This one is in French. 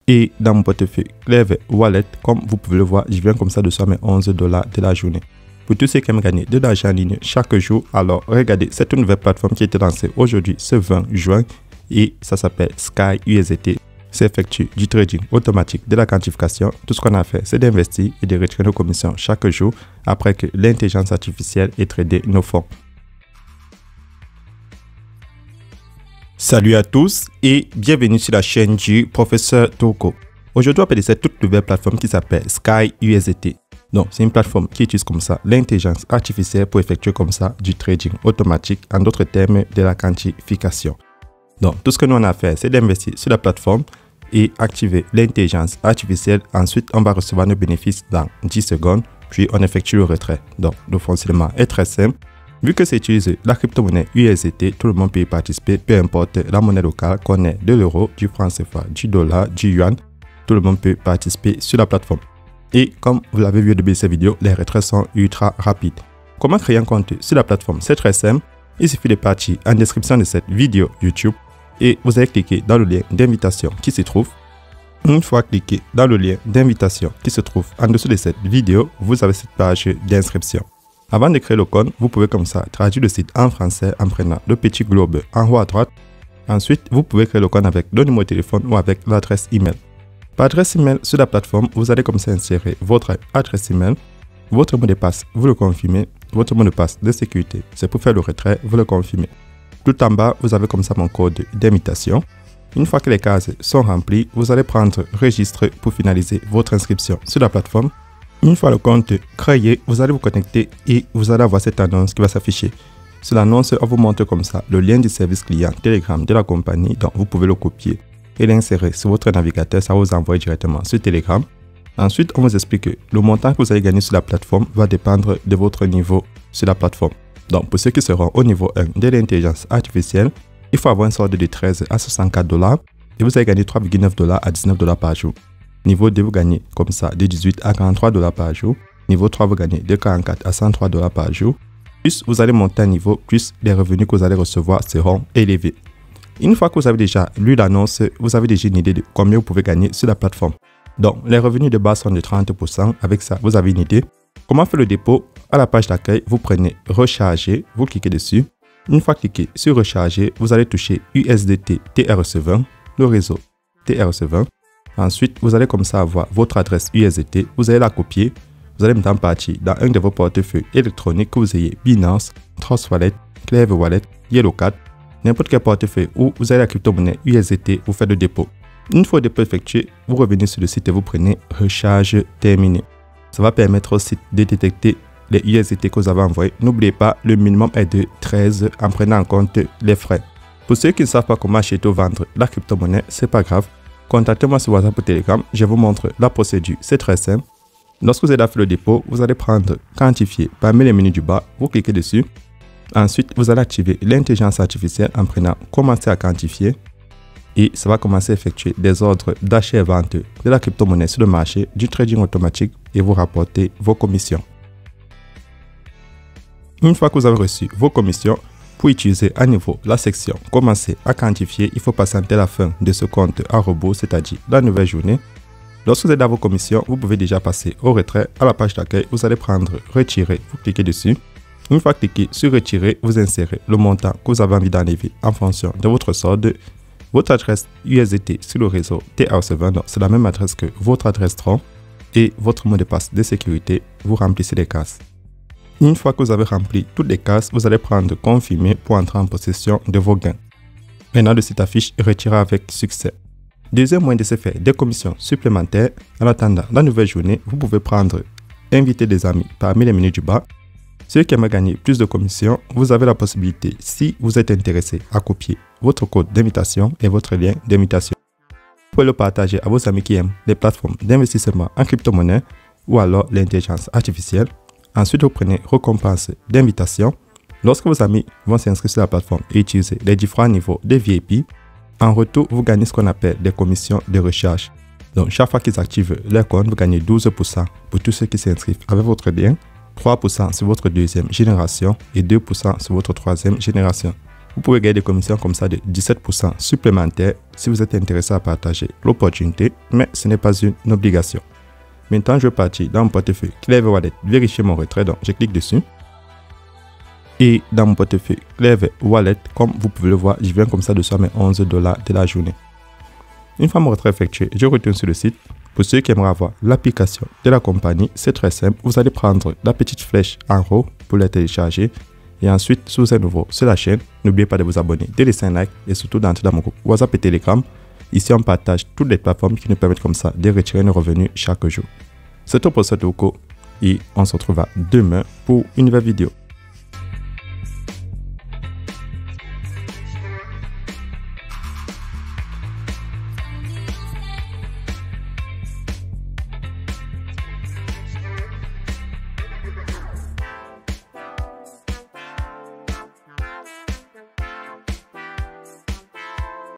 Et dans mon portefeuille Clever Wallet, comme vous pouvez le voir, je viens comme ça de recevoir mes $11 de la journée. Pour tous ceux qui aiment gagner de l'argent en ligne chaque jour, alors regardez, c'est une nouvelle plateforme qui a été lancée aujourd'hui, ce 20 juin, et ça s'appelle Sky USDT. Ça effectue du trading automatique, de la quantification. Tout ce qu'on a fait, c'est d'investir et de retirer nos commissions chaque jour après que l'intelligence artificielle ait tradé nos fonds. Salut à tous et bienvenue sur la chaîne du professeur Toko. Aujourd'hui, on va parler de cette toute nouvelle plateforme qui s'appelle Sky USDT. Donc, c'est une plateforme qui utilise comme ça l'intelligence artificielle pour effectuer comme ça du trading automatique, en d'autres termes, de la quantification. Donc, tout ce que nous on a fait, c'est d'investir sur la plateforme et activer l'intelligence artificielle. Ensuite, on va recevoir nos bénéfices dans 10 secondes, puis on effectue le retrait. Donc, le fonctionnement est très simple. Vu que c'est utilisé la crypto-monnaie USDT, tout le monde peut y participer, peu importe la monnaie locale qu'on ait, de l'euro, du franc CFA, du dollar, du yuan, tout le monde peut participer sur la plateforme. Et comme vous l'avez vu au début de cette vidéo, les retraits sont ultra rapides. Comment créer un compte sur la plateforme? C'est très simple. Il suffit de partir en description de cette vidéo YouTube et vous allez cliquer dans le lien d'invitation qui se trouve. Une fois cliqué dans le lien d'invitation qui se trouve en dessous de cette vidéo, vous avez cette page d'inscription. Avant de créer le compte, vous pouvez comme ça traduire le site en français en prenant le petit globe en haut à droite. Ensuite, vous pouvez créer le compte avec le numéro de téléphone ou avec l'adresse email. Par adresse email sur la plateforme, vous allez comme ça insérer votre adresse email, votre mot de passe, vous le confirmez, votre mot de passe de sécurité, c'est pour faire le retrait, vous le confirmez. Tout en bas, vous avez comme ça mon code d'invitation. Une fois que les cases sont remplies, vous allez prendre registre pour finaliser votre inscription sur la plateforme. Une fois le compte créé, vous allez vous connecter et vous allez avoir cette annonce qui va s'afficher. Sur l'annonce, on vous montre comme ça le lien du service client Telegram de la compagnie, donc vous pouvez le copier et l'insérer sur votre navigateur, ça vous envoie directement sur Telegram. Ensuite, on vous explique que le montant que vous allez gagner sur la plateforme va dépendre de votre niveau sur la plateforme. Donc, pour ceux qui seront au niveau 1 de l'intelligence artificielle, il faut avoir un solde de 13 à 64 $ et vous allez gagner 3,9 $ à 19 $ par jour. Niveau 2, vous gagnez comme ça de 18 à 43 $ par jour. Niveau 3, vous gagnez de 44 à 103 $ par jour. Plus vous allez monter un niveau, plus les revenus que vous allez recevoir seront élevés. Une fois que vous avez déjà lu l'annonce, vous avez déjà une idée de combien vous pouvez gagner sur la plateforme. Donc, les revenus de base sont de 30%. Avec ça, vous avez une idée. Comment faire le dépôt? À la page d'accueil, vous prenez Recharger, vous cliquez dessus. Une fois cliqué sur Recharger, vous allez toucher USDT TRS20, le réseau TRS20. Ensuite, vous allez comme ça avoir votre adresse USDT. Vous allez la copier. Vous allez maintenant partir dans un de vos portefeuilles électroniques que vous ayez Binance, Trust Wallet, Clever Wallet, YellowCat, n'importe quel portefeuille où vous avez la crypto-monnaie USDT, vous faites le dépôt. Une fois le dépôt effectué, vous revenez sur le site et vous prenez Recharge terminé. Ça va permettre au site de détecter les USDT que vous avez envoyés. N'oubliez pas, le minimum est de 13 en prenant en compte les frais. Pour ceux qui ne savent pas comment acheter ou vendre la crypto-monnaie, c'est pas grave. Contactez-moi sur WhatsApp ou Telegram, je vous montre la procédure, c'est très simple. Lorsque vous avez fait le dépôt, vous allez prendre Quantifier parmi les menus du bas, vous cliquez dessus. Ensuite, vous allez activer l'intelligence artificielle en prenant Commencer à quantifier. Et ça va commencer à effectuer des ordres d'achat et vente de la crypto-monnaie sur le marché, du trading automatique et vous rapporter vos commissions. Une fois que vous avez reçu vos commissions, pour utiliser à nouveau la section Commencer à quantifier, il faut patienter la fin de ce compte à rebours, c'est-à-dire la nouvelle journée. Lorsque vous êtes dans vos commissions, vous pouvez déjà passer au retrait. À la page d'accueil, vous allez prendre Retirer, vous cliquez dessus. Une fois cliqué sur Retirer, vous insérez le montant que vous avez envie d'enlever en fonction de votre solde. Votre adresse USDT sur le réseau TRS20, c'est la même adresse que votre adresse Tron et votre mot de passe de sécurité, vous remplissez les cases. Une fois que vous avez rempli toutes les cases, vous allez prendre Confirmer pour entrer en possession de vos gains. Maintenant, le site affiche Retirer avec succès. Deuxième moyen de se faire des commissions supplémentaires. En attendant la nouvelle journée, vous pouvez prendre Inviter des amis parmi les menus du bas. Ceux qui aiment gagner plus de commissions, vous avez la possibilité, si vous êtes intéressé, à copier votre code d'invitation et votre lien d'invitation. Vous pouvez le partager à vos amis qui aiment les plateformes d'investissement en crypto-monnaie ou alors l'intelligence artificielle. Ensuite, vous prenez Récompense d'invitation. Lorsque vos amis vont s'inscrire sur la plateforme et utiliser les différents niveaux de VIP, en retour, vous gagnez ce qu'on appelle des commissions de recherche. Donc, chaque fois qu'ils activent leur compte, vous gagnez 12% pour tous ceux qui s'inscrivent avec votre lien, 3% sur votre deuxième génération et 2% sur votre troisième génération. vous pouvez gagner des commissions comme ça de 17% supplémentaires si vous êtes intéressé à partager l'opportunité, mais ce n'est pas une obligation. Maintenant, je vais partir dans mon portefeuille Clever Wallet, vérifier mon retrait, donc je clique dessus. Et dans mon portefeuille Clever Wallet, comme vous pouvez le voir, je viens comme ça de mes $11 de la journée. Une fois mon retrait effectué, je retourne sur le site. Pour ceux qui aimeraient avoir l'application de la compagnie, c'est très simple. Vous allez prendre la petite flèche en haut pour la télécharger. Et ensuite, si vous êtes nouveau sur la chaîne, n'oubliez pas de vous abonner, de laisser un like et surtout d'entrer dans mon groupe WhatsApp et Telegram. Ici, on partage toutes les plateformes qui nous permettent comme ça de retirer nos revenus chaque jour. C'est tout pour ce Toko et on se retrouve demain pour une nouvelle vidéo.